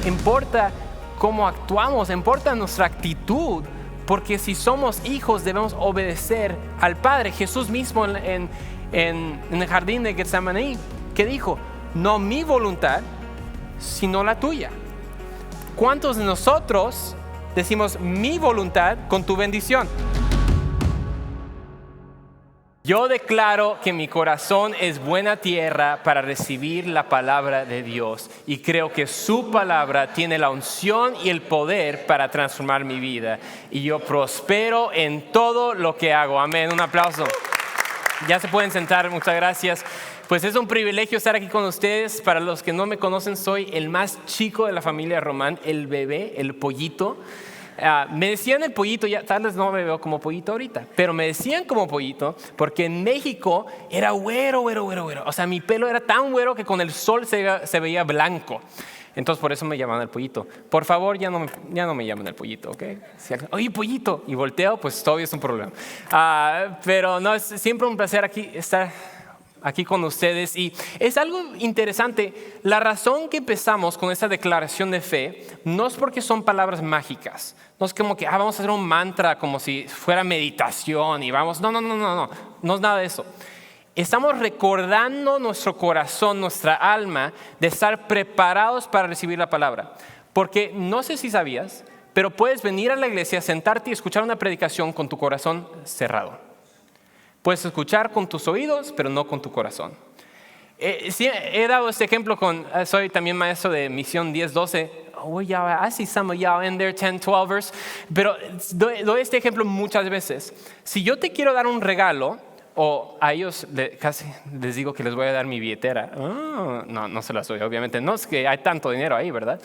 importa cómo actuamos, importa nuestra actitud, porque si somos hijos debemos obedecer al Padre. Jesús mismo en el jardín de Getsemaní, ¿qué dijo? No mi voluntad, sino la tuya. ¿Cuántos de nosotros decimos mi voluntad con tu bendición? Yo declaro que mi corazón es buena tierra para recibir la palabra de Dios, y creo que su palabra tiene la unción y el poder para transformar mi vida, y yo prospero en todo lo que hago. Amén. Un aplauso. Ya se pueden sentar. Muchas gracias. Pues es un privilegio estar aquí con ustedes. Para los que no me conocen, soy el más chico de la familia Román, el bebé, el pollito. Me decían el pollito, ya tal vez no me veo como pollito ahorita, pero me decían como pollito porque en México era güero. O sea, mi pelo era tan güero que con el sol se veía blanco. Entonces por eso me llamaban el pollito. Por favor, ya no me llamen el pollito, ¿ok? Oye, pollito, y volteo, pues todavía es un problema. Pero no, es siempre un placer estar aquí con ustedes, y es algo interesante. La razón que empezamos con esta declaración de fe no es porque son palabras mágicas, no es como que vamos a hacer un mantra como si fuera meditación y vamos, no es nada de eso. Estamos recordando nuestro corazón, nuestra alma, de estar preparados para recibir la palabra, porque no sé si sabías, pero puedes venir a la iglesia, sentarte y escuchar una predicación con tu corazón cerrado. Puedes escuchar con tus oídos, pero no con tu corazón. Sí, he dado este ejemplo soy también maestro de Misión 10-12. Oh, yeah, I see some of y'all in there, 10-12ers. Pero doy este ejemplo muchas veces. Si yo te quiero dar un regalo, o a ellos casi les digo que les voy a dar mi billetera. No se las doy, obviamente. No es que hay tanto dinero ahí, ¿verdad?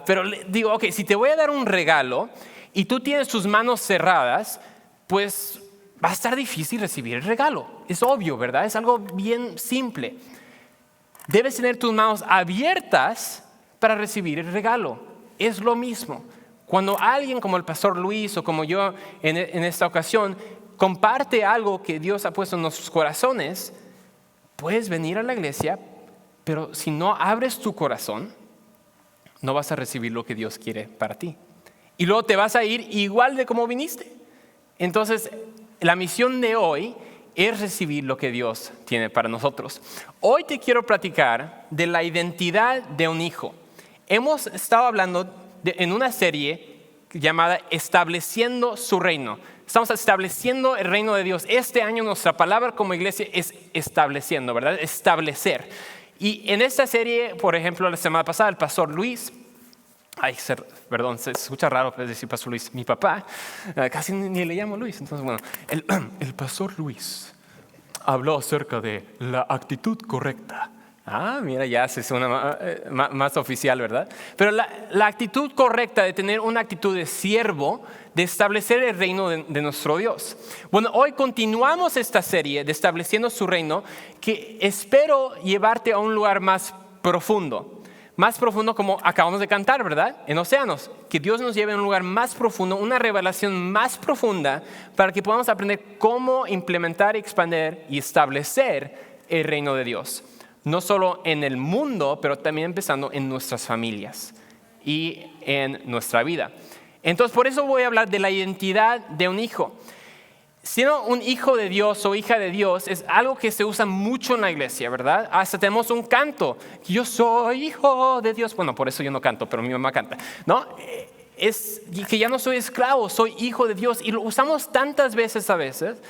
Pero digo, ok, si te voy a dar un regalo y tú tienes tus manos cerradas, pues va a estar difícil recibir el regalo. Es obvio, ¿verdad? Es algo bien simple. Debes tener tus manos abiertas para recibir el regalo. Es lo mismo. Cuando alguien como el pastor Luis o como yo en esta ocasión comparte algo que Dios ha puesto en nuestros corazones, puedes venir a la iglesia, pero si no abres tu corazón, no vas a recibir lo que Dios quiere para ti. Y luego te vas a ir igual de como viniste. Entonces, la misión de hoy es recibir lo que Dios tiene para nosotros. Hoy te quiero platicar de la identidad de un hijo. Hemos estado hablando en una serie llamada Estableciendo su reino. Estamos estableciendo el reino de Dios. Este año nuestra palabra como iglesia es estableciendo, ¿verdad? Establecer. Y en esta serie, por ejemplo, la semana pasada el pastor Luis, perdón, se escucha raro decir pastor Luis, mi papá, casi ni le llamo Luis. Entonces, bueno, el pastor Luis habló acerca de la actitud correcta. Mira, ya se suena más oficial, ¿verdad? Pero la actitud correcta de tener una actitud de siervo, de establecer el reino de nuestro Dios. Bueno, hoy continuamos esta serie de Estableciendo su reino, que espero llevarte a un lugar más profundo. Más profundo, como acabamos de cantar, ¿verdad? En Océanos. Que Dios nos lleve a un lugar más profundo, una revelación más profunda, para que podamos aprender cómo implementar, expandir y establecer el reino de Dios. No solo en el mundo, pero también empezando en nuestras familias y en nuestra vida. Entonces, por eso voy a hablar de la identidad de un hijo. Siendo un hijo de Dios o hija de Dios es algo que se usa mucho en la iglesia, ¿verdad? Hasta tenemos un canto, yo soy hijo de Dios. Bueno, por eso yo no canto, pero mi mamá canta, ¿no? Es que ya no soy esclavo, soy hijo de Dios. Y lo usamos tantas veces a veces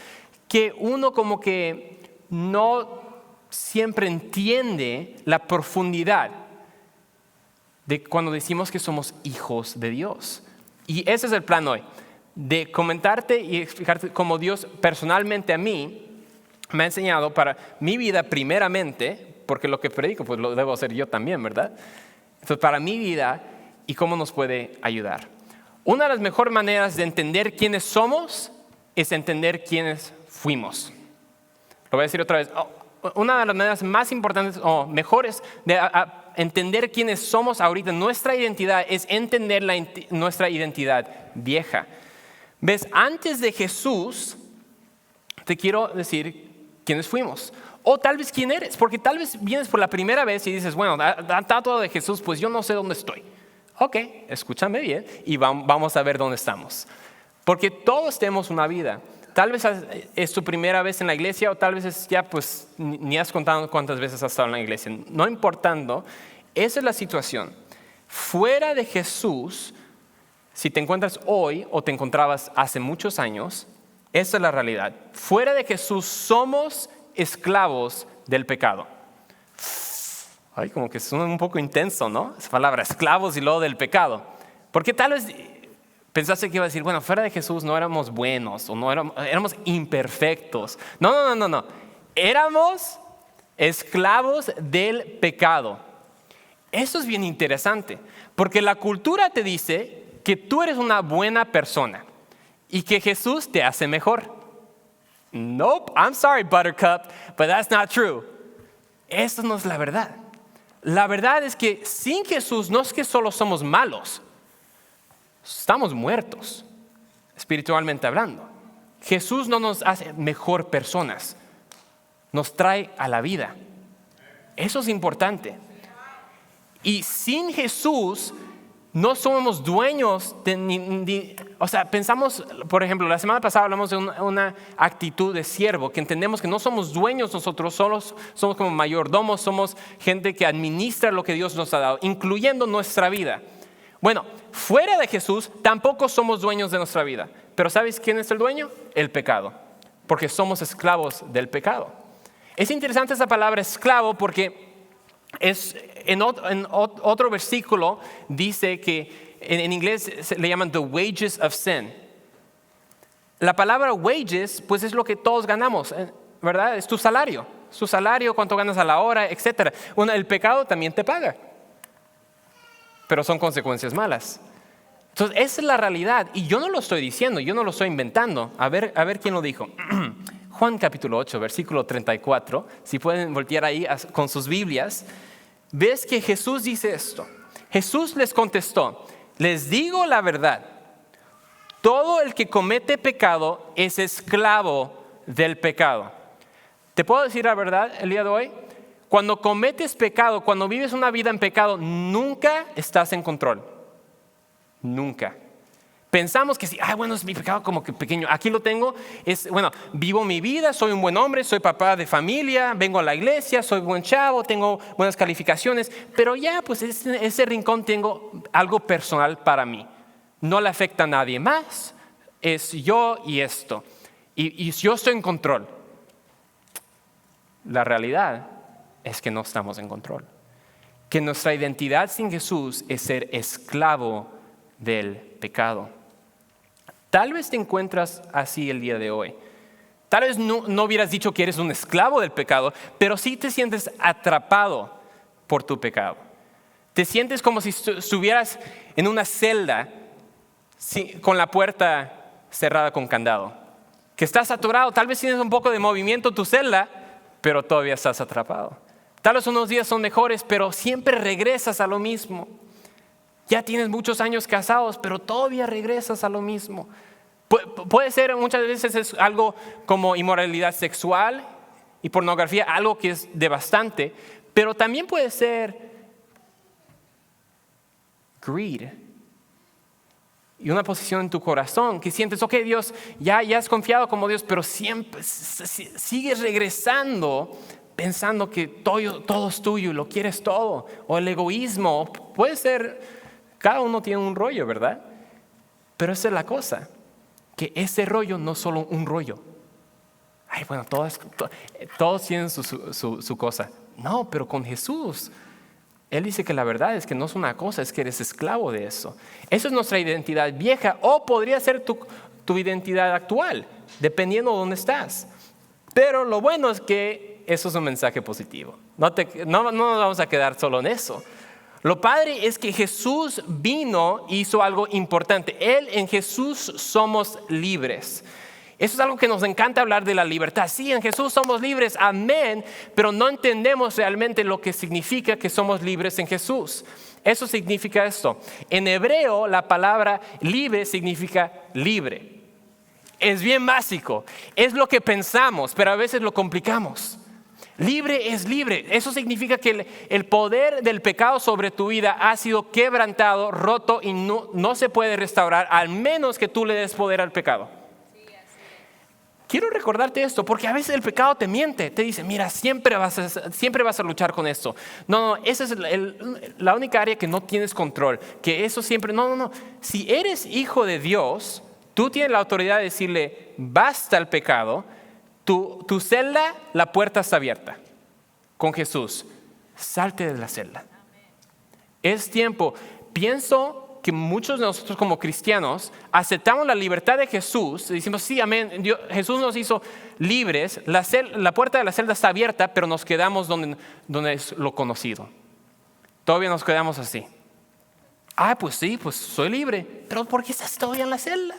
que uno como que no siempre entiende la profundidad de cuando decimos que somos hijos de Dios. Y ese es el plan hoy, de comentarte y explicarte cómo Dios personalmente a mí me ha enseñado para mi vida primeramente, porque lo que predico pues lo debo hacer yo también, ¿verdad? Entonces, para mi vida y cómo nos puede ayudar. Una de las mejores maneras de entender quiénes somos es entender quiénes fuimos. Lo voy a decir otra vez. Una de las maneras más importantes o mejores de entender quiénes somos ahorita, nuestra identidad, es entender nuestra identidad vieja. ¿Ves? Antes de Jesús, te quiero decir quiénes fuimos. O tal vez quién eres, porque tal vez vienes por la primera vez y dices, bueno, tratado de Jesús, pues yo no sé dónde estoy. Ok, escúchame bien y vamos a ver dónde estamos. Porque todos tenemos una vida. Tal vez es tu primera vez en la iglesia o tal vez ya pues ni has contado cuántas veces has estado en la iglesia. No importando, esa es la situación. Fuera de Jesús, si te encuentras hoy o te encontrabas hace muchos años, esa es la realidad. Fuera de Jesús somos esclavos del pecado. Ay, como que suena un poco intenso, ¿no? Esa palabra, esclavos y luego del pecado. Porque tal vez pensaste que iba a decir, bueno, fuera de Jesús no éramos buenos o no éramos imperfectos. No. Éramos esclavos del pecado. Eso es bien interesante, porque la cultura te dice que tú eres una buena persona y que Jesús te hace mejor. Nope, I'm sorry, Buttercup, but that's not true. Eso no es la verdad. La verdad es que sin Jesús no es que solo somos malos, estamos muertos, espiritualmente hablando. Jesús no nos hace mejor personas, nos trae a la vida. Eso es importante. Y sin Jesús no somos dueños o sea, pensamos, por ejemplo, la semana pasada hablamos de una actitud de siervo, que entendemos que no somos dueños nosotros solos, somos como mayordomos, somos gente que administra lo que Dios nos ha dado, incluyendo nuestra vida. Bueno, fuera de Jesús tampoco somos dueños de nuestra vida, pero ¿sabes quién es el dueño? El pecado, porque somos esclavos del pecado. Es interesante esa palabra esclavo porque en otro versículo dice que en inglés se le llaman the wages of sin. La palabra wages pues es lo que todos ganamos, ¿verdad? Es tu salario, su salario, cuánto ganas a la hora, etc. El pecado también te paga, pero son consecuencias malas. Entonces esa es la realidad y yo no lo estoy diciendo, yo no lo estoy inventando. A ver quién lo dijo. Juan capítulo 8, versículo 34, si pueden voltear ahí con sus Biblias, ves que Jesús dice esto. Jesús les contestó, les digo la verdad, todo el que comete pecado es esclavo del pecado. ¿Te puedo decir la verdad el día de hoy? Cuando cometes pecado, cuando vives una vida en pecado, nunca estás en control. Nunca. Pensamos que sí, bueno, es mi pecado como que pequeño. Aquí lo tengo, vivo mi vida, soy un buen hombre, soy papá de familia, vengo a la iglesia, soy buen chavo, tengo buenas calificaciones, pero ya, pues ese rincón tengo algo personal para mí. No le afecta a nadie más, es yo y esto. Y yo estoy en control. La realidad es que no estamos en control. Que nuestra identidad sin Jesús es ser esclavo del pecado. Tal vez te encuentras así el día de hoy. Tal vez no hubieras dicho que eres un esclavo del pecado, pero sí te sientes atrapado por tu pecado. Te sientes como si estuvieras en una celda con la puerta cerrada con candado. Que estás atorado, tal vez tienes un poco de movimiento en tu celda, pero todavía estás atrapado. Tal vez unos días son mejores, pero siempre regresas a lo mismo. Ya tienes muchos años casados, pero todavía regresas a lo mismo. Puede ser, muchas veces es algo como inmoralidad sexual y pornografía, algo que es devastante, pero también puede ser greed y una posición en tu corazón que sientes, ok, Dios, ya has confiado como Dios, pero siempre sigues regresando pensando que todo es tuyo y lo quieres todo, o el egoísmo, puede ser. Cada uno tiene un rollo, ¿verdad? Pero esa es la cosa, que ese rollo no es solo un rollo. Todos tienen su cosa. No, pero con Jesús, Él dice que la verdad es que no es una cosa, es que eres esclavo de eso. Eso es nuestra identidad vieja o podría ser tu identidad actual, dependiendo de dónde estás. Pero lo bueno es que eso es un mensaje positivo. No nos vamos a quedar solo en eso. Lo padre es que Jesús vino y hizo algo importante. En Jesús somos libres. Eso es algo que nos encanta hablar de la libertad. Sí, en Jesús somos libres, amén, pero no entendemos realmente lo que significa que somos libres en Jesús. Eso significa esto. En hebreo, la palabra libre significa libre. Es bien básico. Es lo que pensamos, pero a veces lo complicamos. libre es libre. Eso significa que el poder del pecado sobre tu vida ha sido quebrantado, roto y no se puede restaurar, al menos que tú le des poder al pecado. Quiero recordarte esto, porque a veces el pecado te miente, te dice, mira, siempre vas a luchar con esto. No, esa es la única área que no tienes control, que eso siempre, no. Si eres hijo de Dios, tú tienes la autoridad de decirle, basta el pecado, tu celda, la puerta está abierta. Con Jesús, salte de la celda. Es tiempo. Pienso que muchos de nosotros como cristianos aceptamos la libertad de Jesús y decimos, sí, amén, Jesús nos hizo libres, la puerta de la celda está abierta, pero nos quedamos donde es lo conocido. Todavía nos quedamos así. Pues sí, pues soy libre, pero ¿por qué estás todavía en la celda?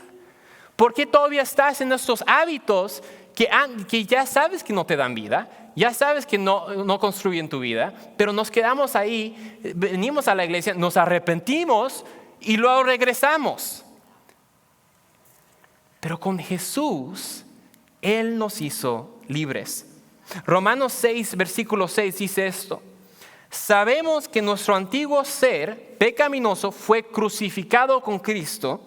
¿Por qué todavía estás en estos hábitos que ya sabes que no te dan vida? Ya sabes que no construyen tu vida, pero nos quedamos ahí, venimos a la iglesia, nos arrepentimos y luego regresamos. Pero con Jesús, Él nos hizo libres. Romanos 6, versículo 6 dice esto: sabemos que nuestro antiguo ser pecaminoso fue crucificado con Cristo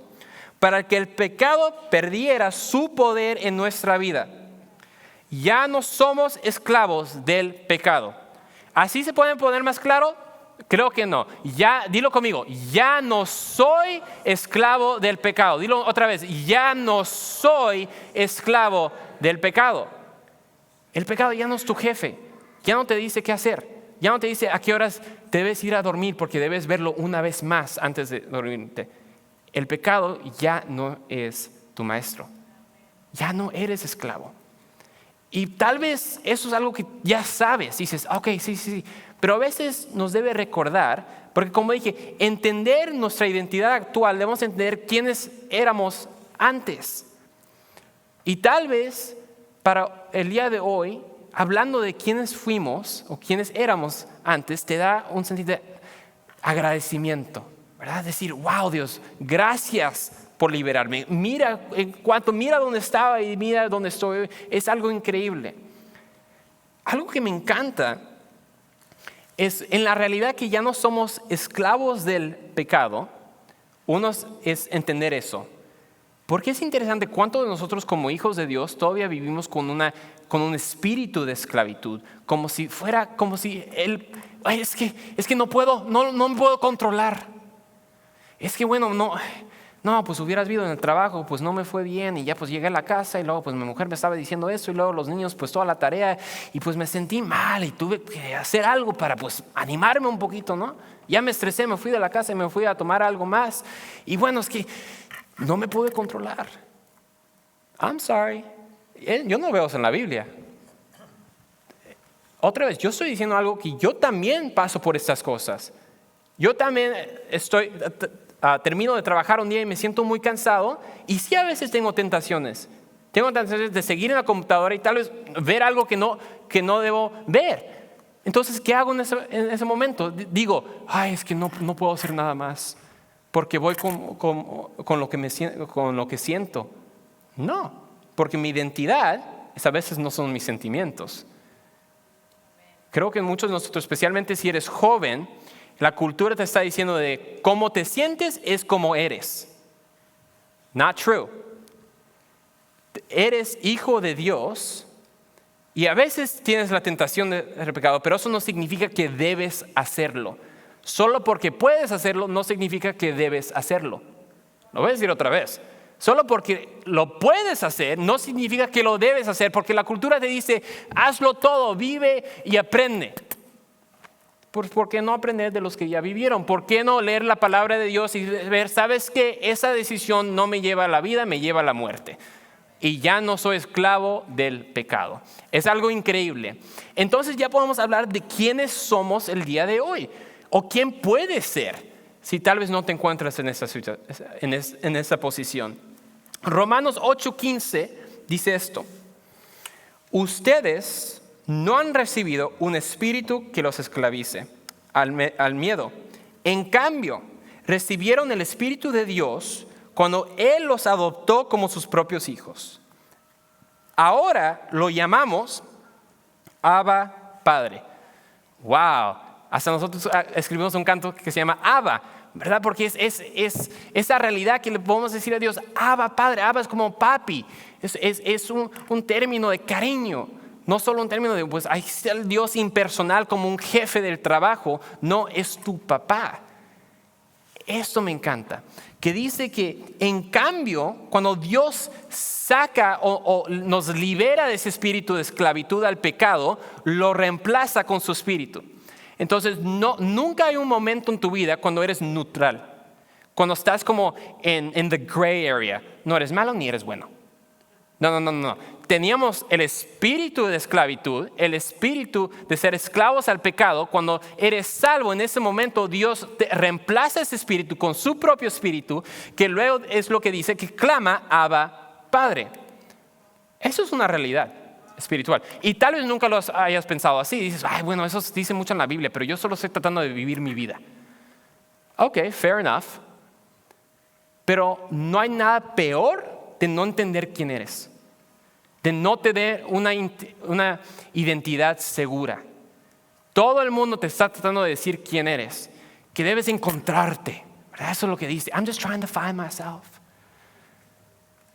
para que el pecado perdiera su poder en nuestra vida. Ya no somos esclavos del pecado. ¿Así se pueden poner más claro? Creo que no. Dilo conmigo. Ya no soy esclavo del pecado. Dilo otra vez. Ya no soy esclavo del pecado. El pecado ya no es tu jefe. Ya no te dice qué hacer. Ya no te dice a qué horas debes ir a dormir porque debes verlo una vez más antes de dormirte. El pecado ya no es tu maestro. Ya no eres esclavo. Y tal vez eso es algo que ya sabes. Dices, ok, sí. Pero a veces nos debe recordar, porque como dije, entender nuestra identidad actual, debemos entender quiénes éramos antes. Y tal vez para el día de hoy, hablando de quiénes fuimos o quiénes éramos antes, te da un sentido de agradecimiento, ¿verdad? Decir, wow, Dios, gracias por liberarme. Mira dónde estaba y mira dónde estoy. Es algo increíble. Algo que me encanta es en la realidad que ya no somos esclavos del pecado. Uno es entender eso. Porque es interesante cuánto de nosotros como hijos de Dios todavía vivimos con un espíritu de esclavitud, como si es que no me puedo controlar. Es que pues hubieras visto en el trabajo, pues no me fue bien y ya pues llegué a la casa y luego pues mi mujer me estaba diciendo eso y luego los niños pues toda la tarea y pues me sentí mal y tuve que hacer algo para pues animarme un poquito, ¿no? Ya me estresé, me fui de la casa y me fui a tomar algo más y bueno, es que no me pude controlar. I'm sorry. Yo no veo eso en la Biblia. Otra vez, yo estoy diciendo algo que yo también paso por estas cosas. Yo también termino de trabajar un día y me siento muy cansado y sí a veces tengo tentaciones. Tengo tentaciones de seguir en la computadora y tal vez ver algo que no debo ver. Entonces, ¿qué hago en ese momento? Digo, es que no puedo hacer nada más porque voy con lo que siento. No, porque mi identidad a veces no son mis sentimientos. Creo que muchos de nosotros, especialmente si eres joven, la cultura te está diciendo de cómo te sientes es como eres. Not true. Eres hijo de Dios y a veces tienes la tentación del pecado, pero eso no significa que debes hacerlo. Solo porque puedes hacerlo no significa que debes hacerlo. Lo voy a decir otra vez. Solo porque lo puedes hacer no significa que lo debes hacer, porque la cultura te dice, hazlo todo, vive y aprende. ¿Por qué no aprender de los que ya vivieron? ¿Por qué no leer la palabra de Dios y ver, sabes que esa decisión no me lleva a la vida, me lleva a la muerte? Y ya no soy esclavo del pecado. Es algo increíble. Entonces ya podemos hablar de quiénes somos el día de hoy. O quién puedes ser si tal vez no te encuentras en esa posición. Romanos 8:15 dice esto. Ustedes no han recibido un espíritu que los esclavice al miedo. En cambio, recibieron el Espíritu de Dios cuando Él los adoptó como sus propios hijos. Ahora lo llamamos Abba Padre. ¡Wow! Hasta nosotros escribimos un canto que se llama Abba, ¿verdad? Porque es esa realidad que le podemos decir a Dios, Abba, Padre. Abba es como papi. Es un término de cariño. No solo un término de, pues, ahí está el Dios impersonal como un jefe del trabajo. No, es tu papá. Esto me encanta. Que dice que en cambio, cuando Dios saca o nos libera de ese espíritu de esclavitud al pecado, lo reemplaza con su espíritu. Entonces, nunca hay un momento en tu vida cuando eres neutral. Cuando estás como en the gray area. No eres malo ni eres bueno. No. Teníamos el espíritu de esclavitud, el espíritu de ser esclavos al pecado. Cuando eres salvo, en ese momento Dios te reemplaza ese espíritu con su propio espíritu, que luego es lo que dice que clama Abba, Padre. Eso es una realidad espiritual. Y tal vez nunca lo hayas pensado así. Dices, ay, bueno, eso se dice mucho en la Biblia, pero yo solo estoy tratando de vivir mi vida. Ok, fair enough. Pero no hay nada peor de no entender quién eres. De no tener una identidad segura. Todo el mundo te está tratando de decir quién eres, que debes encontrarte. ¿Verdad? Eso es lo que dice. I'm just trying to find myself.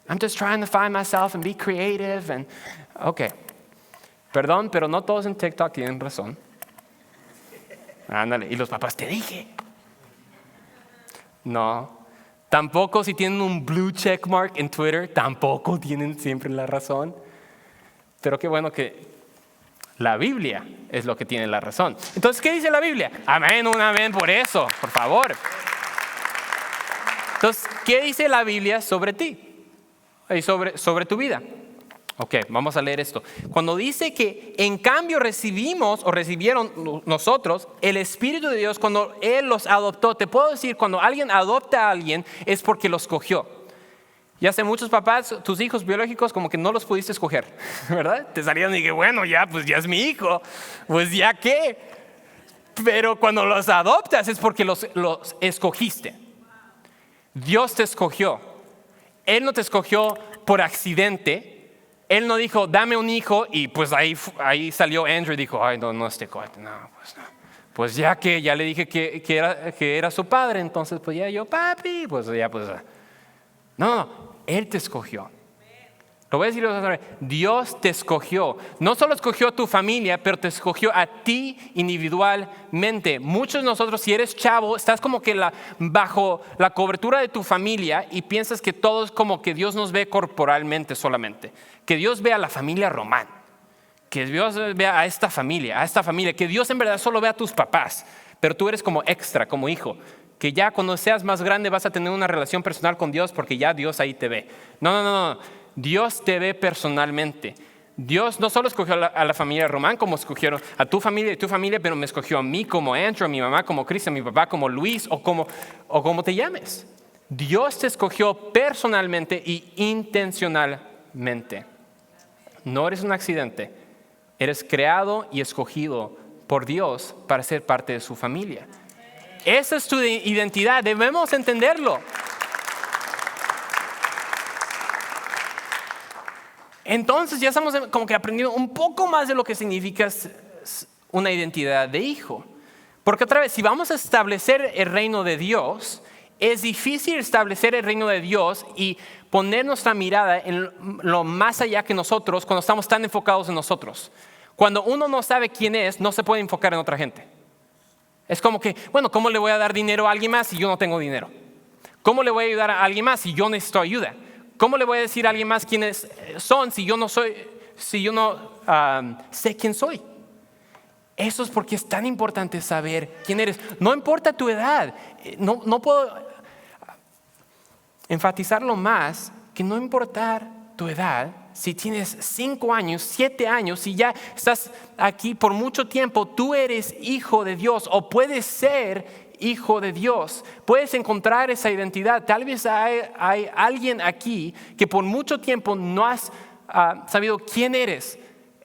I'm just trying to find myself and be creative. Ok, perdón, pero no todos en TikTok tienen razón. Ándale, y los papás, te dije. No. Tampoco si tienen un blue check mark en Twitter, tampoco tienen siempre la razón. Pero qué bueno que la Biblia es lo que tiene la razón. Entonces, ¿qué dice la Biblia? Amén, un amén por eso, por favor. Entonces, ¿qué dice la Biblia sobre ti? Y sobre tu vida. Ok, vamos a leer esto. Cuando dice que en cambio recibimos o recibieron nosotros el Espíritu de Dios cuando Él los adoptó. Te puedo decir, cuando alguien adopta a alguien es porque los escogió. Ya sé, muchos papás, tus hijos biológicos como que no los pudiste escoger, ¿verdad? Te salieron y que bueno, ya, pues ya es mi hijo, pues ya qué. Pero cuando los adoptas es porque los escogiste. Dios te escogió. Él no te escogió por accidente. Él no dijo, dame un hijo, y pues ahí salió Andrew y dijo, ay, no, este cuate, no. Pues ya que ya le dije que era su padre, entonces pues ya yo, papi, pues ya, pues. No, Él te escogió. Lo voy a decir otra vez. Dios te escogió. No solo escogió a tu familia, pero te escogió a ti individualmente. Muchos de nosotros, si eres chavo, estás como que bajo la cobertura de tu familia y piensas que todo es como que Dios nos ve corporalmente solamente. Que Dios ve a la familia Román. Que Dios vea a esta familia. Que Dios en verdad solo ve a tus papás. Pero tú eres como extra, como hijo. Que ya cuando seas más grande vas a tener una relación personal con Dios porque ya Dios ahí te ve. No. Dios te ve personalmente. Dios no solo escogió a la familia Román como escogieron a tu familia y tu familia, pero me escogió a mí como Andrew, a mi mamá como Cristian, a mi papá como Luis o como te llames. Dios te escogió personalmente y intencionalmente. No eres un accidente. Eres creado y escogido por Dios para ser parte de su familia. Esa es tu identidad. Debemos entenderlo. Entonces ya estamos como que aprendiendo un poco más de lo que significa una identidad de hijo. Porque otra vez, si vamos a establecer el reino de Dios, es difícil establecer el reino de Dios y poner nuestra mirada en lo más allá que nosotros cuando estamos tan enfocados en nosotros. Cuando uno no sabe quién es, no se puede enfocar en otra gente. Es como que, bueno, ¿cómo le voy a dar dinero a alguien más si yo no tengo dinero? ¿Cómo le voy a ayudar a alguien más si yo necesito ayuda? ¿Cómo le voy a decir a alguien más quiénes son si yo no sé quién soy? Eso es porque es tan importante saber quién eres. No importa tu edad. No puedo enfatizarlo más que no importar tu edad. Si tienes 5 años, 7 años, si ya estás aquí por mucho tiempo, tú eres hijo de Dios o puedes ser hijo de Dios. Puedes encontrar esa identidad. Tal vez hay alguien aquí que por mucho tiempo no has sabido quién eres.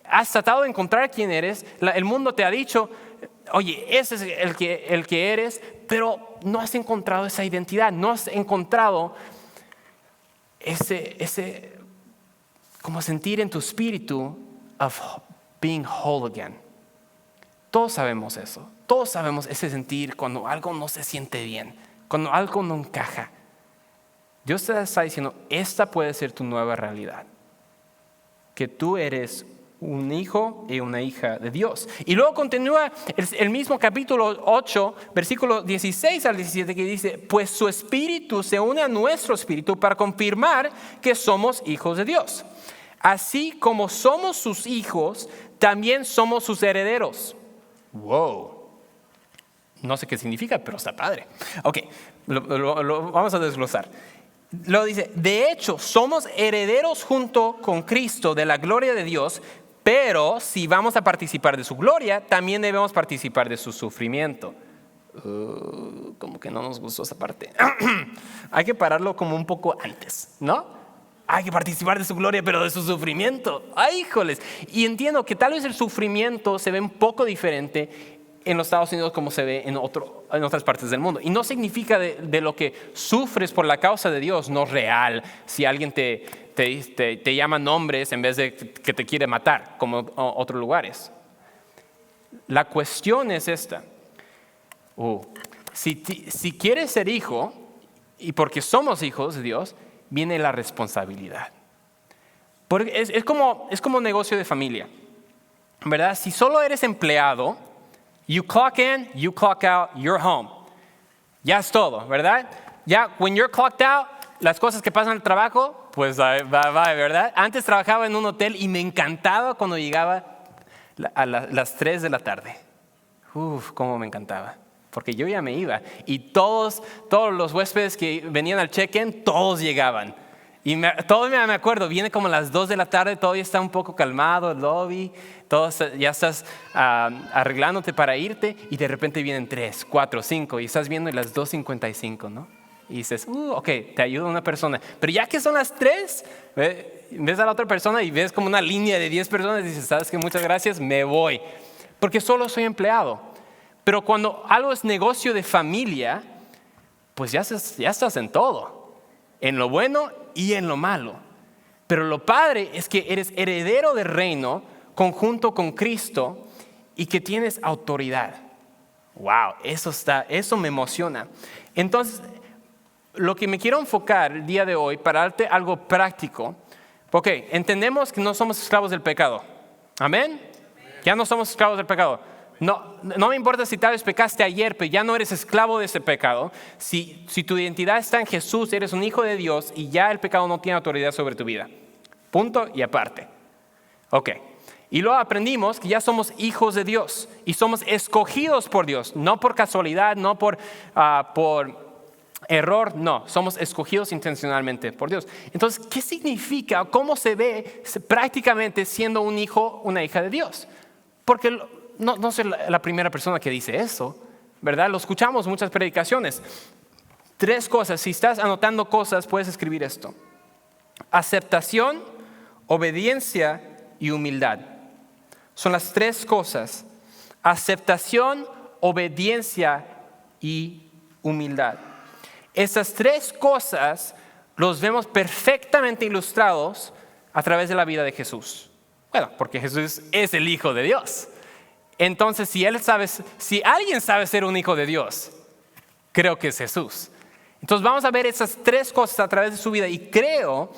Has tratado de encontrar quién eres. El mundo te ha dicho, oye, ese es el que eres, pero no has encontrado esa identidad. No has encontrado ese como sentir en tu espíritu of being whole again. Todos sabemos eso. Todos sabemos ese sentir cuando algo no se siente bien, cuando algo no encaja. Dios te está diciendo, esta puede ser tu nueva realidad. Que tú eres un hijo y una hija de Dios. Y luego continúa el mismo capítulo 8, versículo 16 al 17, que dice, pues su espíritu se une a nuestro espíritu para confirmar que somos hijos de Dios. Así como somos sus hijos, también somos sus herederos. Wow. No sé qué significa, pero está padre. Ok, lo vamos a desglosar. Lo dice, de hecho, somos herederos junto con Cristo de la gloria de Dios, pero si vamos a participar de su gloria, también debemos participar de su sufrimiento. Como que no nos gustó esa parte. Hay que pararlo como un poco antes, ¿no? Hay que participar de su gloria, pero de su sufrimiento. ¡Ay, híjoles! Y entiendo que tal vez el sufrimiento se ve un poco diferente en los Estados Unidos como se ve en otras partes del mundo. Y no significa de lo que sufres por la causa de Dios, no es real. Si alguien te llama nombres en vez de que te quiere matar, como otros lugares. La cuestión es esta. Si quieres ser hijo, y porque somos hijos de Dios, viene la responsabilidad. Porque es como negocio de familia, ¿verdad? Si solo eres empleado, you clock in, you clock out, you're home. Ya es todo, ¿verdad? Ya, when you're clocked out, las cosas que pasan en el trabajo, pues va, ¿verdad? Antes trabajaba en un hotel y me encantaba cuando llegaba a las 3 de la tarde. Cómo me encantaba. Porque yo ya me iba. Y todos los huéspedes que venían al check-in, todos llegaban. Y todavía me acuerdo, viene como a las 2 de la tarde, todavía está un poco calmado el lobby, ya estás arreglándote para irte y de repente vienen 3, 4, 5 y estás viendo las 2:55, ¿no? Y dices, ok, te ayuda una persona. Pero ya que son las 3, ves a la otra persona y ves como una línea de 10 personas y dices, ¿sabes qué? Muchas gracias, me voy. Porque solo soy empleado. Pero cuando algo es negocio de familia, pues ya estás en todo. En lo bueno y en lo malo. Pero lo padre es que eres heredero del reino conjunto con Cristo y que tienes autoridad. Wow, eso me emociona. Entonces, lo que me quiero enfocar el día de hoy para darte algo práctico, porque entendemos que no somos esclavos del pecado. ¿Amén? Ya no somos esclavos del pecado. No me importa si tal vez pecaste ayer, pero ya no eres esclavo de ese pecado. Si tu identidad está en Jesús, eres un hijo de Dios y ya el pecado no tiene autoridad sobre tu vida. Punto y aparte. Ok. Y luego aprendimos que ya somos hijos de Dios y somos escogidos por Dios, no por casualidad, no por error, no, somos escogidos intencionalmente por Dios. Entonces, ¿qué significa? ¿Cómo se ve prácticamente siendo un hijo, una hija de Dios? Porque no soy la primera persona que dice eso, ¿verdad? Lo escuchamos en muchas predicaciones. 3 cosas, si estás anotando cosas, puedes escribir esto: aceptación, obediencia y humildad. Son las 3 cosas: aceptación, obediencia y humildad. Esas 3 cosas los vemos perfectamente ilustrados a través de la vida de Jesús. Bueno, porque Jesús es el Hijo de Dios. Entonces, si alguien sabe ser un hijo de Dios, creo que es Jesús. Entonces vamos a ver esas 3 cosas a través de su vida y creo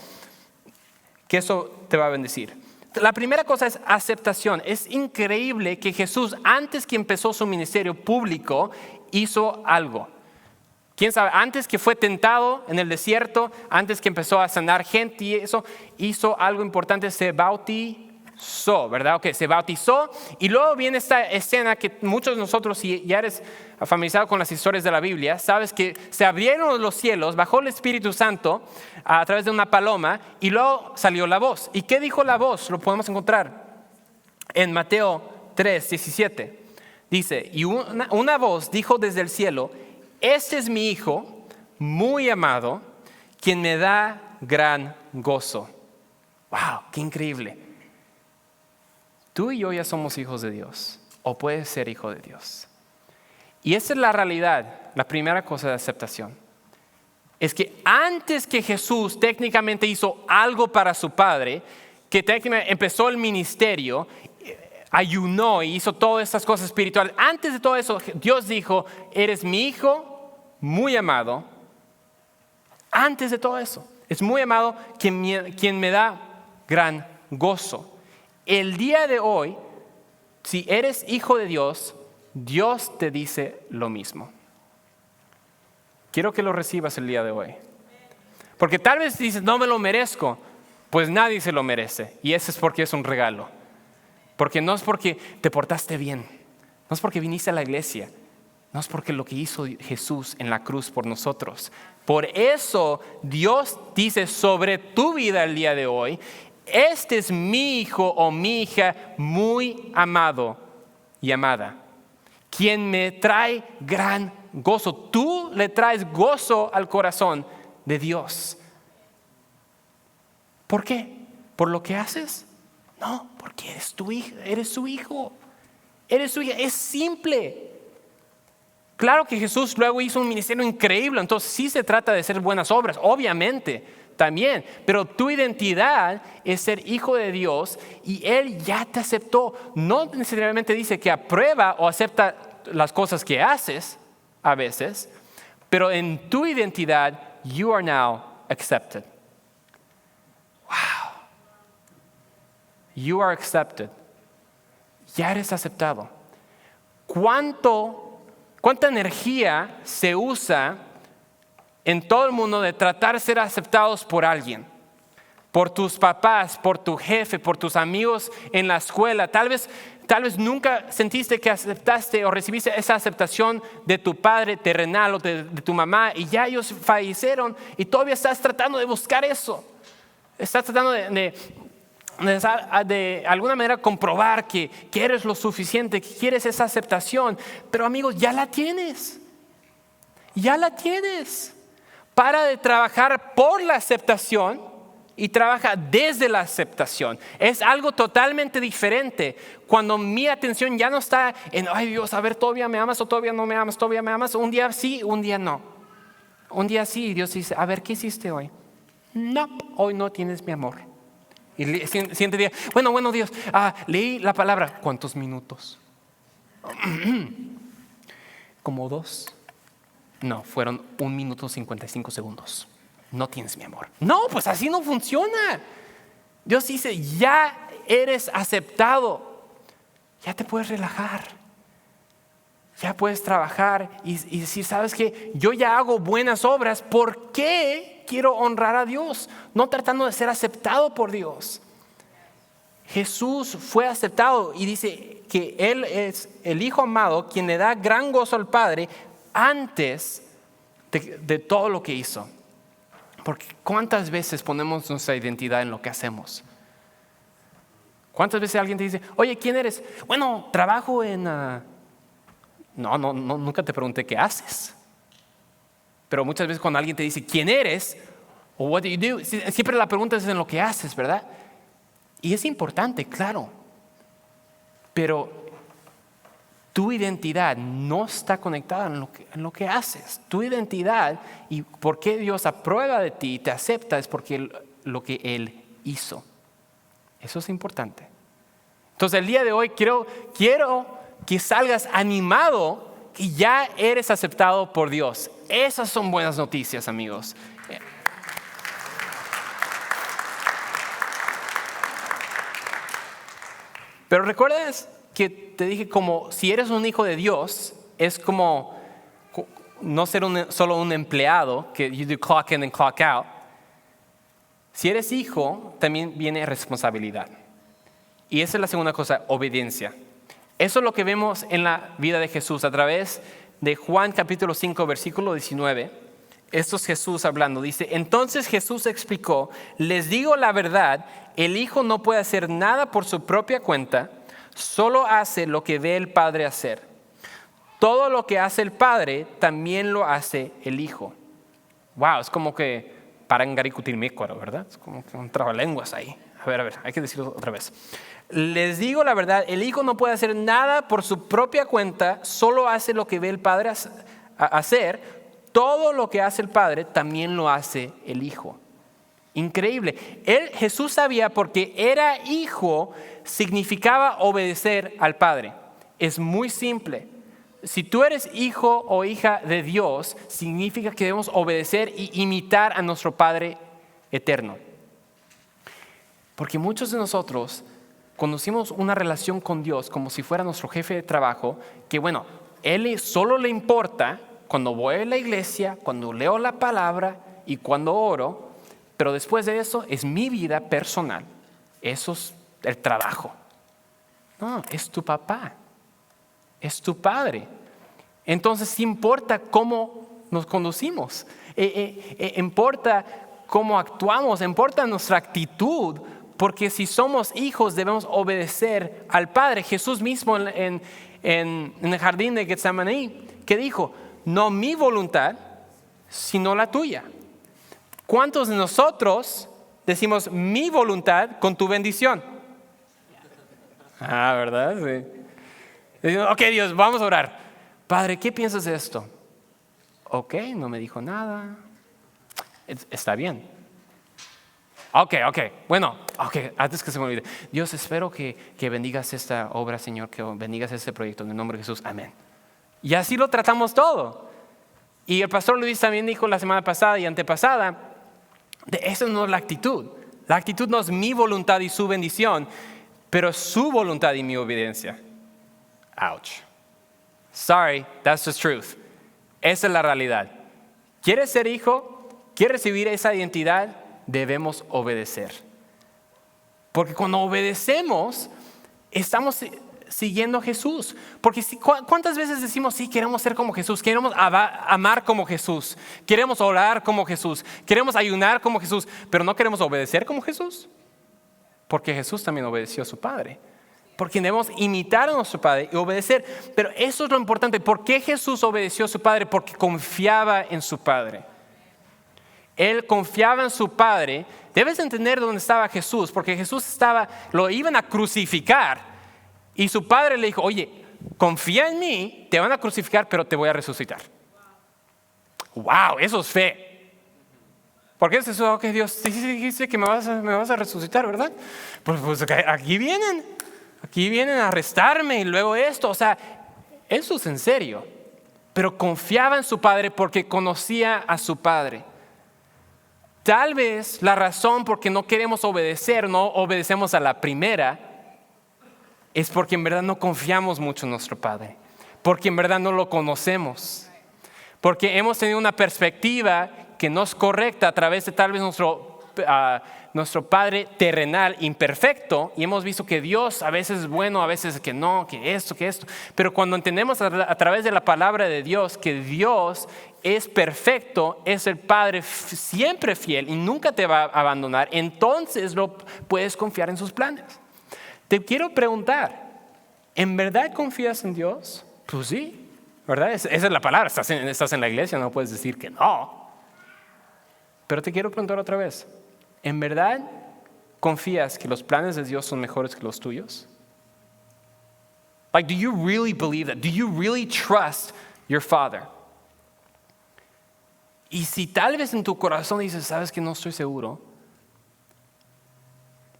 que eso te va a bendecir. La primera cosa es aceptación. Es increíble que Jesús, antes que empezó su ministerio público, hizo algo. ¿Quién sabe? Antes que fue tentado en el desierto, antes que empezó a sanar gente y eso, hizo algo importante: se bautizó, ¿verdad? Ok, se bautizó. Y luego viene esta escena que muchos de nosotros, si ya eres familiarizado con las historias de la Biblia, sabes que se abrieron los cielos, bajó el Espíritu Santo a través de una paloma y luego salió la voz. ¿Y qué dijo la voz? Lo podemos encontrar en Mateo 3:17. Dice, y una voz dijo desde el cielo: este es mi Hijo muy amado, quien me da gran gozo. Wow, qué increíble. Tú y yo ya somos hijos de Dios, o puedes ser hijo de Dios. Y esa es la realidad, la primera cosa de aceptación. Es que antes que Jesús técnicamente hizo algo para su Padre, que técnicamente empezó el ministerio, ayunó y hizo todas estas cosas espirituales. Antes de todo eso, Dios dijo, eres mi hijo muy amado. Antes de todo eso, es muy amado quien me da gran gozo. El día de hoy, si eres hijo de Dios, Dios te dice lo mismo. Quiero que lo recibas el día de hoy. Porque tal vez dices, no me lo merezco. Pues nadie se lo merece. Y eso es porque es un regalo. Porque no es porque te portaste bien. No es porque viniste a la iglesia. No es porque lo que hizo Jesús en la cruz por nosotros. Por eso Dios dice sobre tu vida el día de hoy, este es mi hijo o mi hija muy amado y amada, quien me trae gran gozo. Tú le traes gozo al corazón de Dios. ¿Por qué? ¿Por lo que haces? No, porque eres tu hijo, eres su hijo. Eres su hija. Es simple. Claro que Jesús luego hizo un ministerio increíble, entonces sí se trata de hacer buenas obras, obviamente, también. Pero tu identidad es ser hijo de Dios y Él ya te aceptó. No necesariamente dice que aprueba o acepta las cosas que haces a veces, pero en tu identidad, you are now accepted. Wow. You are accepted. Ya eres aceptado. ¿Cuánta energía se usa en todo el mundo de tratar de ser aceptados por alguien? Por tus papás, por tu jefe, por tus amigos en la escuela. Tal vez nunca sentiste que aceptaste o recibiste esa aceptación de tu padre terrenal o de tu mamá y ya ellos fallecieron y todavía estás tratando de buscar eso. Estás tratando de alguna manera comprobar que eres lo suficiente, que quieres esa aceptación. Pero amigos, ya la tienes. Ya la tienes. Para de trabajar por la aceptación y trabaja desde la aceptación. Es algo totalmente diferente. Cuando mi atención ya no está en, ay Dios, a ver, todavía me amas o todavía no me amas, todavía me amas. Un día sí, un día no. Un día sí, Dios dice, a ver, ¿qué hiciste hoy? No, hoy no tienes mi amor. Y el siguiente día, bueno Dios, leí la palabra. ¿Cuántos minutos? Como 2. No, fueron 1 minuto 55 segundos. No tienes mi amor. No, pues así no funciona. Dios dice, ya eres aceptado. Ya te puedes relajar. Ya puedes trabajar y decir, ¿sabes qué? Yo ya hago buenas obras. ¿Por qué quiero honrar a Dios? No tratando de ser aceptado por Dios. Jesús fue aceptado y dice que Él es el Hijo amado, quien le da gran gozo al Padre antes de todo lo que hizo. Porque ¿cuántas veces ponemos nuestra identidad en lo que hacemos? ¿Cuántas veces alguien te dice, oye, ¿quién eres? Bueno, trabajo en... No, nunca te pregunté qué haces. Pero muchas veces cuando alguien te dice, ¿quién eres? O what do you do? Siempre la pregunta es en lo que haces, ¿verdad? Y es importante, claro. Pero tu identidad no está conectada en lo que haces. Tu identidad y por qué Dios aprueba de ti y te acepta es porque lo que Él hizo. Eso es importante. Entonces el día de hoy quiero que salgas animado y ya eres aceptado por Dios. Esas son buenas noticias, amigos. Pero recuerdas que te dije como si eres un hijo de Dios, es como no ser solo un empleado que you do clock in and clock out. Si eres hijo, también viene responsabilidad. Y esa es la segunda cosa, obediencia. Eso es lo que vemos en la vida de Jesús a través de Juan capítulo 5, versículo 19. Esto es Jesús hablando. Dice, entonces Jesús explicó, les digo la verdad, el Hijo no puede hacer nada por su propia cuenta, solo hace lo que ve el Padre hacer. Todo lo que hace el Padre, también lo hace el Hijo. Wow, es como que parangaricutirimícuaro, ¿verdad? Es como que un trabalenguas ahí. A ver, hay que decirlo otra vez. Les digo la verdad, el Hijo no puede hacer nada por su propia cuenta, solo hace lo que ve el Padre hacer. Todo lo que hace el Padre, también lo hace el Hijo. Increíble. Jesús sabía porque era hijo, significaba obedecer al Padre. Es muy simple. Si tú eres hijo o hija de Dios, significa que debemos obedecer y imitar a nuestro Padre eterno. Porque muchos de nosotros conocimos una relación con Dios como si fuera nuestro jefe de trabajo, que Él solo le importa cuando voy a la iglesia, cuando leo la palabra y cuando oro, pero después de eso es mi vida personal. Eso es el trabajo. No, es tu papá, es tu padre. Entonces sí importa cómo nos conducimos, importa cómo actuamos, importa nuestra actitud, porque si somos hijos debemos obedecer al Padre. Jesús mismo en el jardín de Getsemaní, ¿qué dijo? No mi voluntad, sino la tuya. ¿Cuántos de nosotros decimos mi voluntad con tu bendición? ¿Verdad? Sí. Ok, Dios, vamos a orar. Padre, ¿qué piensas de esto? Ok, no me dijo nada. Está bien. Ok. Bueno, antes que se me olvide. Dios, espero que bendigas esta obra, Señor, que bendigas este proyecto en el nombre de Jesús. Amén. Y así lo tratamos todo. Y el pastor Luis también dijo la semana pasada y antepasada, esa no es la actitud. La actitud no es mi voluntad y su bendición, pero su voluntad y mi obediencia. Ouch. Sorry, that's the truth. Esa es la realidad. ¿Quieres ser hijo? ¿Quieres recibir esa identidad? Debemos obedecer. Porque cuando obedecemos, estamos siguiendo a Jesús. Porque ¿cuántas veces decimos, sí, queremos ser como Jesús, queremos amar como Jesús, queremos orar como Jesús, queremos ayunar como Jesús, pero no queremos obedecer como Jesús? Porque Jesús también obedeció a su Padre. Porque debemos imitar a nuestro Padre y obedecer. Pero eso es lo importante. ¿Por qué Jesús obedeció a su Padre? Porque confiaba en su Padre. Él confiaba en su Padre. Debes entender dónde estaba Jesús, porque Jesús lo iban a crucificar. Y su Padre le dijo, oye, confía en mí, te van a crucificar, pero te voy a resucitar. Wow, eso es fe. ¿Por qué es eso? Ok, Dios, sí dijiste que me vas a resucitar, ¿verdad? Pues aquí vienen a arrestarme y luego esto. O sea, eso es en serio. Pero confiaba en su Padre porque conocía a su Padre. Tal vez la razón por qué no queremos obedecer, no obedecemos a la primera, es porque en verdad no confiamos mucho en nuestro Padre. Porque en verdad no lo conocemos. Porque hemos tenido una perspectiva que no es correcta a través de tal vez nuestro Padre terrenal imperfecto, y hemos visto que Dios a veces es bueno, a veces que no, que esto. Pero cuando entendemos a través de la palabra de Dios que Dios es perfecto, es el Padre siempre fiel y nunca te va a abandonar, entonces puedes confiar en sus planes. Te quiero preguntar, ¿en verdad confías en Dios? Pues sí, ¿verdad? Esa es la palabra. Estás en la iglesia, no puedes decir que no. Pero te quiero preguntar otra vez, ¿en verdad confías que los planes de Dios son mejores que los tuyos? Like, do you really believe that? Do you really trust your Father? Y si tal vez en tu corazón dices, sabes que no estoy seguro,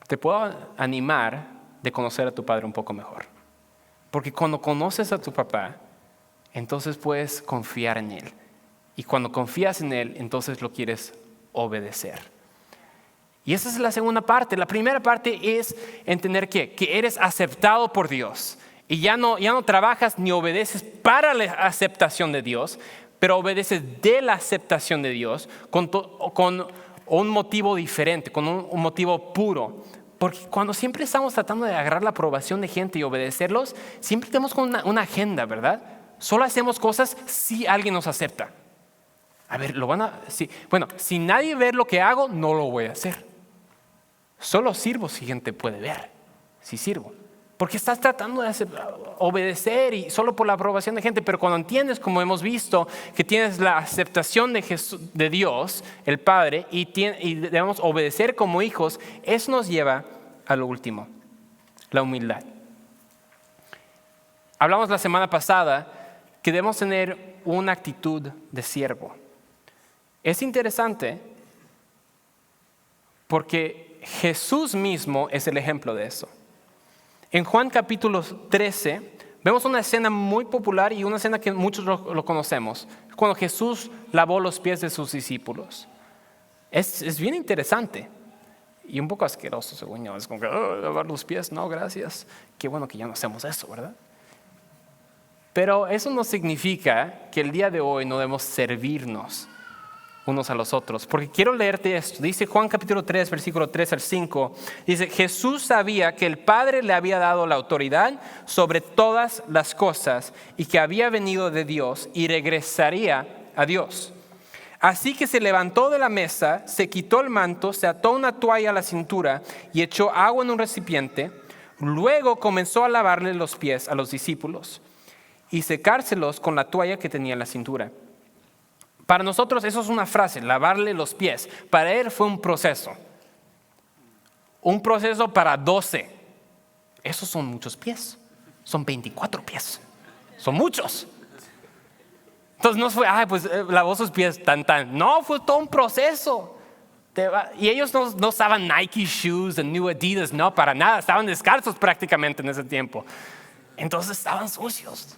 te puedo animar de conocer a tu Padre un poco mejor. Porque cuando conoces a tu papá, entonces puedes confiar en Él. Y cuando confías en Él, entonces lo quieres obedecer. Y esa es la segunda parte. La primera parte es entender que eres aceptado por Dios. Y ya no trabajas ni obedeces para la aceptación de Dios, pero obedeces de la aceptación de Dios con un motivo diferente, con un motivo puro. Porque cuando siempre estamos tratando de agarrar la aprobación de gente y obedecerlos, siempre tenemos con una agenda, ¿verdad? Solo hacemos cosas si alguien nos acepta. A ver, si nadie ve lo que hago, no lo voy a hacer. Solo sirvo si gente puede ver, si sirvo. Porque estás tratando de obedecer y solo por la aprobación de gente. Pero cuando entiendes, como hemos visto, que tienes la aceptación de Dios, el Padre, y debemos obedecer como hijos, eso nos lleva a lo último, la humildad. Hablamos la semana pasada que debemos tener una actitud de siervo. Es interesante Porque Jesús mismo es el ejemplo de eso. En Juan capítulo 13 vemos una escena muy popular y una escena que muchos lo conocemos. Cuando Jesús lavó los pies de sus discípulos. Es bien interesante y un poco asqueroso según yo. Es como que lavar los pies, no gracias. Qué bueno que ya no hacemos eso, ¿verdad? Pero eso no significa que el día de hoy no debemos servirnos unos a los otros. Porque quiero leerte esto. Dice Juan capítulo 3, versículo 3 al 5. Dice, Jesús sabía que el Padre le había dado la autoridad sobre todas las cosas y que había venido de Dios y regresaría a Dios. Así que se levantó de la mesa, se quitó el manto, se ató una toalla a la cintura y echó agua en un recipiente. Luego comenzó a lavarle los pies a los discípulos y secárselos con la toalla que tenía en la cintura. Para nosotros eso es una frase, lavarle los pies. Para él fue un proceso. Un proceso para 12. Esos son muchos pies. Son 24 pies. Son muchos. Entonces no fue, pues lavó sus pies tan. No, fue todo un proceso. Y ellos no usaban Nike shoes, New Adidas, no, para nada. Estaban descalzos prácticamente en ese tiempo. Entonces estaban sucios.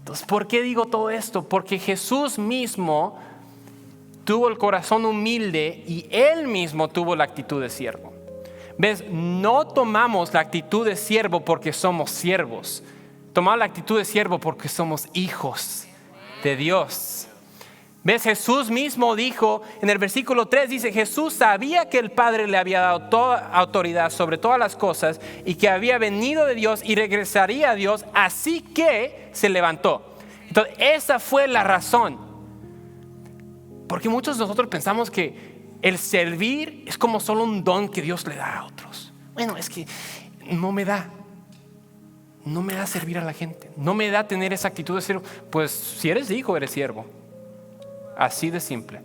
Entonces, ¿por qué digo todo esto? Porque Jesús mismo tuvo el corazón humilde y Él mismo tuvo la actitud de siervo. ¿Ves? No tomamos la actitud de siervo porque somos siervos. Tomamos la actitud de siervo porque somos hijos de Dios. ¿Ves? Jesús mismo dijo en el versículo 3, dice, Jesús sabía que el Padre le había dado toda autoridad sobre todas las cosas y que había venido de Dios y regresaría a Dios, así que se levantó. Entonces, esa fue la razón. Porque muchos de nosotros pensamos que el servir es como solo un don que Dios le da a otros. Bueno, es que no me da servir a la gente, no me da tener esa actitud de siervo. Pues si eres hijo, eres siervo. Así de simple.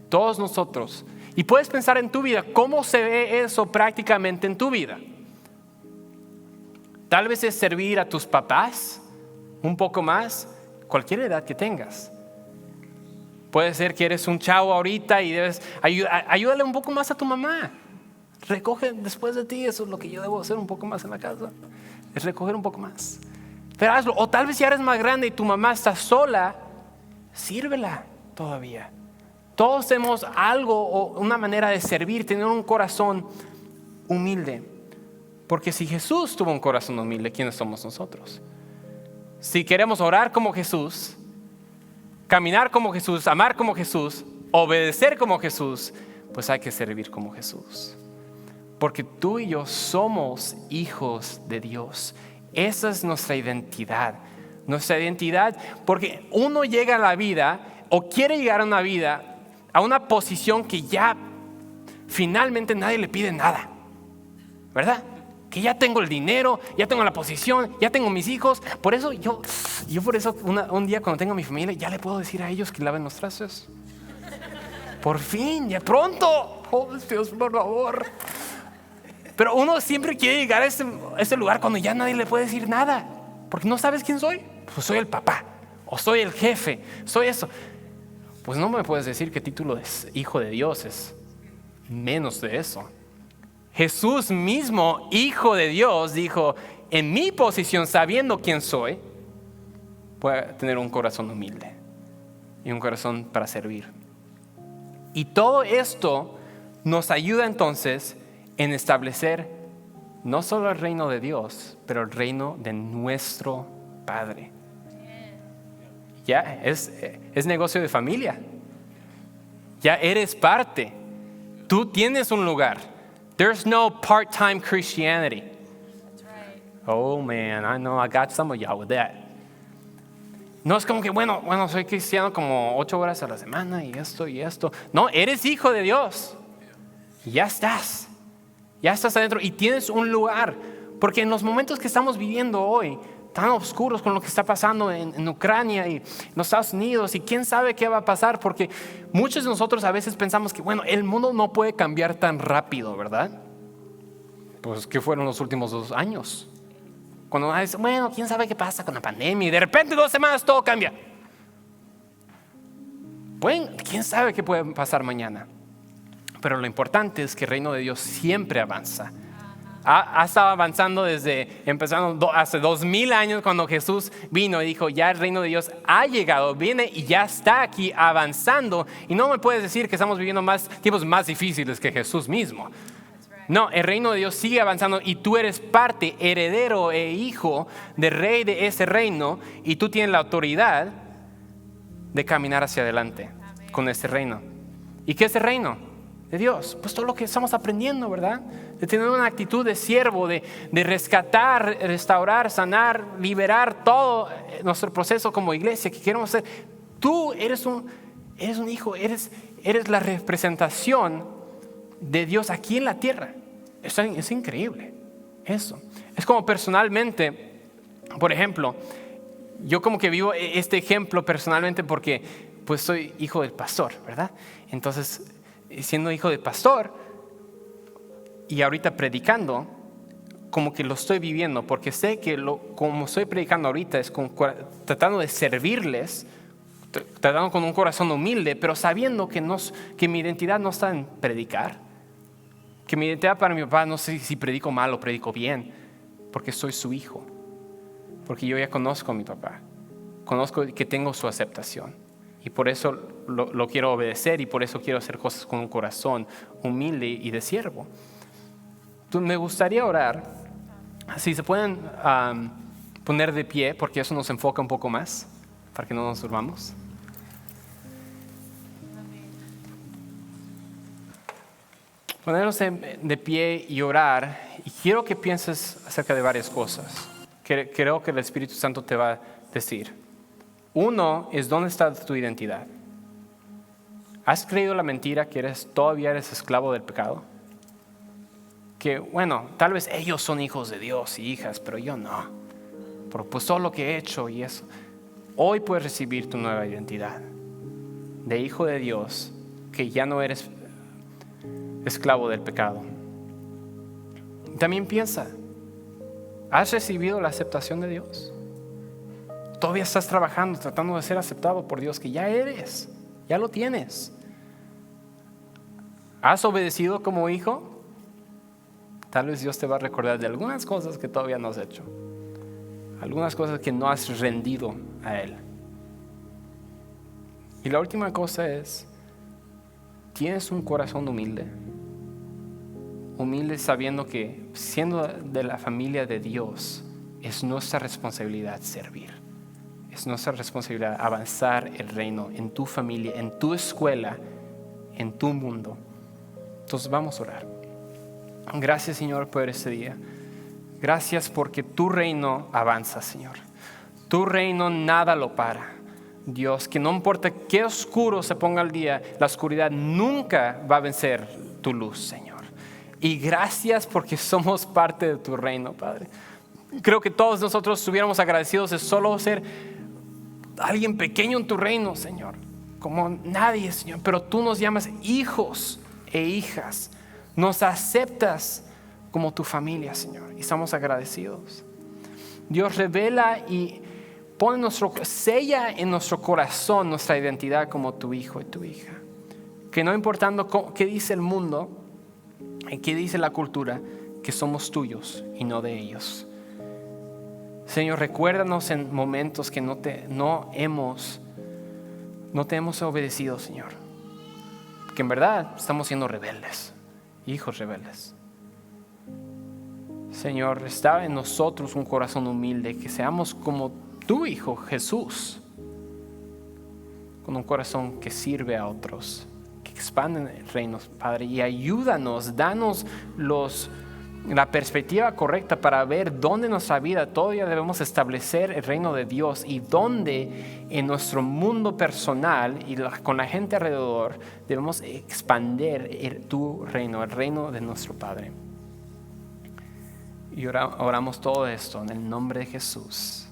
Todos nosotros. Y puedes pensar en tu vida, ¿cómo se ve eso prácticamente en tu vida? Tal vez es servir a tus papás un poco más, cualquier edad que tengas. Puede ser que eres un chavo ahorita y debes ayúdale un poco más a tu mamá. Recoge después de ti, eso es lo que yo debo hacer un poco más en la casa. Es recoger un poco más. Pero hazlo. O tal vez ya eres más grande y tu mamá está sola, sírvela todavía. Todos tenemos algo o una manera de servir, tener un corazón humilde. Porque si Jesús tuvo un corazón humilde, ¿quiénes somos nosotros? Si queremos orar como Jesús, caminar como Jesús, amar como Jesús, obedecer como Jesús, pues hay que servir como Jesús. Porque tú y yo somos hijos de Dios. Esa es nuestra identidad. Nuestra identidad, porque uno llega a la vida o quiere llegar a una vida, a una posición que ya finalmente nadie le pide nada, ¿verdad? Que ya tengo el dinero, ya tengo la posición, ya tengo mis hijos. Por eso yo por eso un día cuando tenga mi familia ya le puedo decir a ellos que laven los trastes. Por fin, ya pronto. Oh Dios, por favor. Pero uno siempre quiere llegar a ese lugar cuando ya nadie le puede decir nada. Porque no sabes quién soy. Pues soy el papá, o soy el jefe, soy eso. Pues no me puedes decir qué título es hijo de Dios, es menos de eso. Jesús mismo, hijo de Dios, dijo, en mi posición, sabiendo quién soy, voy a tener un corazón humilde y un corazón para servir. Y todo esto nos ayuda entonces en establecer no solo el reino de Dios, pero el reino de nuestro Padre. Ya es negocio de familia. Ya eres parte. Tú tienes un lugar. There's no part-time Christianity. That's right. Oh man, I know I got some of y'all with that. No es como que, bueno, soy cristiano como 8 horas a la semana y esto. No, eres hijo de Dios. Ya estás adentro y tienes un lugar. Porque en los momentos que estamos viviendo hoy, tan oscuros con lo que está pasando en Ucrania y en los Estados Unidos, y quién sabe qué va a pasar, porque muchos de nosotros a veces pensamos que, bueno, el mundo no puede cambiar tan rápido, ¿verdad? Pues, ¿qué fueron los últimos 2 años? Cuando uno dice, bueno, quién sabe qué pasa con la pandemia, y de repente 2 semanas todo cambia. Quién sabe qué puede pasar mañana. Pero lo importante es que el reino de Dios siempre avanza. Ha estado avanzando empezando hace 2000 años cuando Jesús vino y dijo, ya el reino de Dios ha llegado, viene y ya está aquí avanzando. Y no me puedes decir que estamos viviendo tiempos más difíciles que Jesús mismo. No, el reino de Dios sigue avanzando y tú eres parte, heredero e hijo del rey de ese reino, y tú tienes la autoridad de caminar hacia adelante con ese reino. ¿Y qué es el reino de Dios? Pues todo lo que estamos aprendiendo, ¿verdad? De tener una actitud de siervo, de rescatar, restaurar, sanar, liberar todo nuestro proceso como iglesia que queremos hacer. Tú eres un hijo, eres la representación de Dios aquí en la tierra. Es increíble eso. Es como personalmente, por ejemplo, yo como que vivo este ejemplo personalmente porque pues soy hijo del pastor, ¿verdad? Entonces, siendo hijo del pastor y ahorita predicando, como que lo estoy viviendo, porque sé que como estoy predicando ahorita es tratando de servirles, tratando con un corazón humilde, pero sabiendo que mi identidad no está en predicar, que mi identidad para mi papá no sé si predico mal o predico bien, porque soy su hijo, porque yo ya conozco a mi papá, conozco que tengo su aceptación. Y por eso lo quiero obedecer, y por eso quiero hacer cosas con un corazón humilde y de siervo. Entonces me gustaría orar. Si se pueden poner de pie, porque eso nos enfoca un poco más, para que no nos durmamos. Ponernos de pie y orar. Y quiero que pienses acerca de varias cosas que creo que el Espíritu Santo te va a decir. Uno es, ¿dónde está tu identidad? ¿Has creído la mentira que todavía eres esclavo del pecado? Que bueno, tal vez ellos son hijos de Dios y hijas, pero yo no. Pero pues todo lo que he hecho y eso. Hoy puedes recibir tu nueva identidad de hijo de Dios, que ya no eres esclavo del pecado. También piensa, ¿has recibido la aceptación de Dios? Todavía estás trabajando, tratando de ser aceptado por Dios, que ya eres, ya lo tienes. ¿Has obedecido como hijo? Tal vez Dios te va a recordar de algunas cosas que todavía no has hecho, algunas cosas que no has rendido a Él. Y la última cosa es, ¿tienes un corazón humilde? Humilde sabiendo que siendo de la familia de Dios, es nuestra responsabilidad servir. Es nuestra responsabilidad avanzar el reino en tu familia, en tu escuela, en tu mundo. Entonces vamos a orar. Gracias, Señor, por este día. Gracias porque tu reino avanza, Señor. Tu reino nada lo para. Dios, que no importa qué oscuro se ponga el día, la oscuridad nunca va a vencer tu luz, Señor. Y gracias porque somos parte de tu reino, Padre. Creo que todos nosotros estuviéramos agradecidos de solo ser alguien pequeño en tu reino, Señor, como nadie, Señor, pero tú nos llamas hijos e hijas, nos aceptas como tu familia, Señor, y estamos agradecidos. Dios, revela y sella en nuestro corazón nuestra identidad como tu hijo y tu hija, que no importando qué dice el mundo y qué dice la cultura, que somos tuyos y no de ellos. Señor, recuérdanos en momentos que no te hemos obedecido, Señor. Que en verdad estamos siendo rebeldes, hijos rebeldes. Señor, está en nosotros un corazón humilde, que seamos como tu Hijo Jesús, con un corazón que sirve a otros, que expanden el reino, Padre, y ayúdanos, danos la perspectiva correcta para ver dónde en nuestra vida todavía debemos establecer el reino de Dios y dónde en nuestro mundo personal y con la gente alrededor debemos expandir tu reino, el reino de nuestro Padre. Y oramos todo esto en el nombre de Jesús.